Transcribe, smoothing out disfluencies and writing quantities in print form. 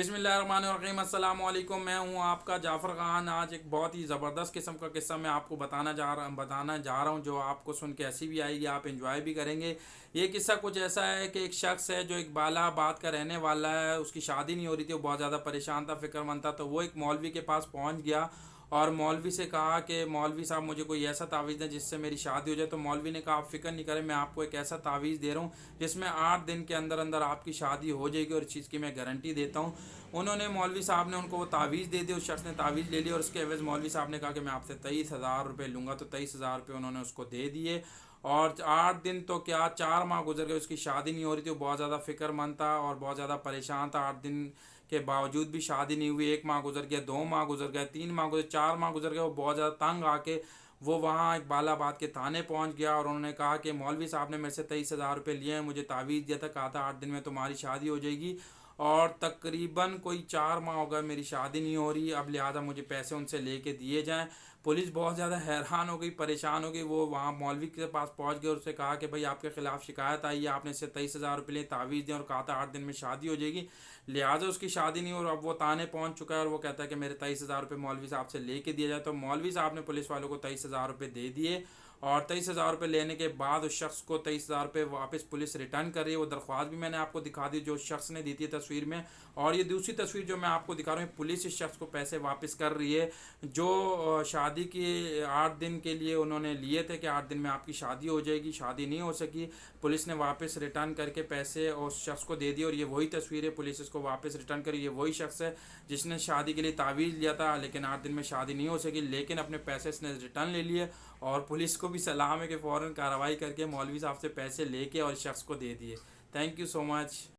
बिस्मिल्लाहिर्रहमानिर्रहीम। अस्सलाम वालेकुम। मैं हूं आपका जाफ़र ख़ान। आज एक बहुत ही ज़बरदस्त किस्म का किस्सा मैं आपको बताना जा रहा हूं जो आपको सुन के हंसी भी आएगी, आप एंजॉय भी करेंगे। ये किस्सा कुछ ऐसा है कि एक शख्स है जो एक बालाबाद का रहने वाला है। उसकी शादी नहीं हो रही थी, वो बहुत ज़्यादा परेशान था, फ़िक्रमंद था। तो वो एक मौलवी के पास पहुंच गया और मौलवी से कहा कि मौलवी साहब, मुझे कोई ऐसा तावीज़ दें जिससे मेरी शादी हो जाए। तो मौलवी ने कहा, आप फ़िक्र नहीं करें, मैं आपको एक ऐसा तावीज़ दे रहा हूँ जिसमें 8 दिन के अंदर अंदर आपकी शादी हो जाएगी और इस चीज़ की मैं गारंटी देता हूँ। उन्होंने मौलवी साहब ने उनको वो तावीज़ दे दी। उस शख्स ने तावीज़ ले ली और उसके एवज़ मौलवी साहब ने कहा कि मैं आपसे 23,000 रुपये लूँगा। तो 23,000 रुपये उन्होंने उसको दे दिए। और 8 दिन तो क्या, 4 माह गुजर गए, उसकी शादी नहीं हो रही थी। वो बहुत ज़्यादा फ़िक्रमंद था और बहुत ज़्यादा परेशान था। 8 दिन के बावजूद भी शादी नहीं हुई। 1 माह गुजर गया, 2 माह गुजर गया, 3 माह गुजर, 4 माह गुजर गए। वो बहुत ज़्यादा तंग आके वो वहाँ एक बालाबाद के थाने पहुँच गया और उन्होंने कहा कि मौलवी साहब ने मेरे से 23,000 रुपये लिए हैं, मुझे तावीज़ दिया था, कहा था 8 दिन में तुम्हारी शादी हो जाएगी और तकरीबन कोई 4 माह हो गए मेरी शादी नहीं हो रही, अब लिहाजा मुझे पैसे उनसे लेके दिए जाएं। पुलिस बहुत ज़्यादा हैरान हो गई, परेशान हो गई। वो वहाँ मौलवी के पास पहुँच गए और उससे कहा कि भाई, आपके ख़िलाफ़ शिकायत आई है, आपने इससे 23,000 रुपये लिए, तावीज़ दें और कहा था 8 दिन में शादी हो जाएगी, लिहाजा उसकी शादी नहीं हो। और अब वो ताने पहुँच चुका है और वो कहता है कि मेरे 23,000 रुपये मौलवी साहब से लेके दिया जाए। तो मौलवी साहब ने पुलिस वालों को 23,000 रुपये दे दिए और 23,000 रुपये लेने के बाद उस शख्स को 23,000 रुपये वापस पुलिस रिटर्न कर रही है। वो दरख्वास्त भी मैंने आपको दिखा दी जो शख्स ने दी थी तस्वीर में। और ये दूसरी तस्वीर जो मैं आपको दिखा रहा हूँ, पुलिस इस शख्स को पैसे वापस कर रही है जो शादी की 8 दिन के लिए उन्होंने लिए थे कि 8 दिन में आपकी शादी हो जाएगी, शादी नहीं हो सकी। पुलिस ने वापस रिटर्न करके पैसे उस शख्स को दे दिए। और ये वही तस्वीर है, पुलिस इसको वापस रिटर्न करी। ये वही शख्स है जिसने शादी के लिए तावीज़ लिया था, लेकिन 8 दिन में शादी नहीं हो सकी, लेकिन अपने पैसे इसने रिटर्न ले लिए। और पुलिस को भी सलाम है कि फ़ौरन कार्रवाई करके मौलवी साहब से पैसे लेके और इस शख्स को दे दिए। Thank you so much.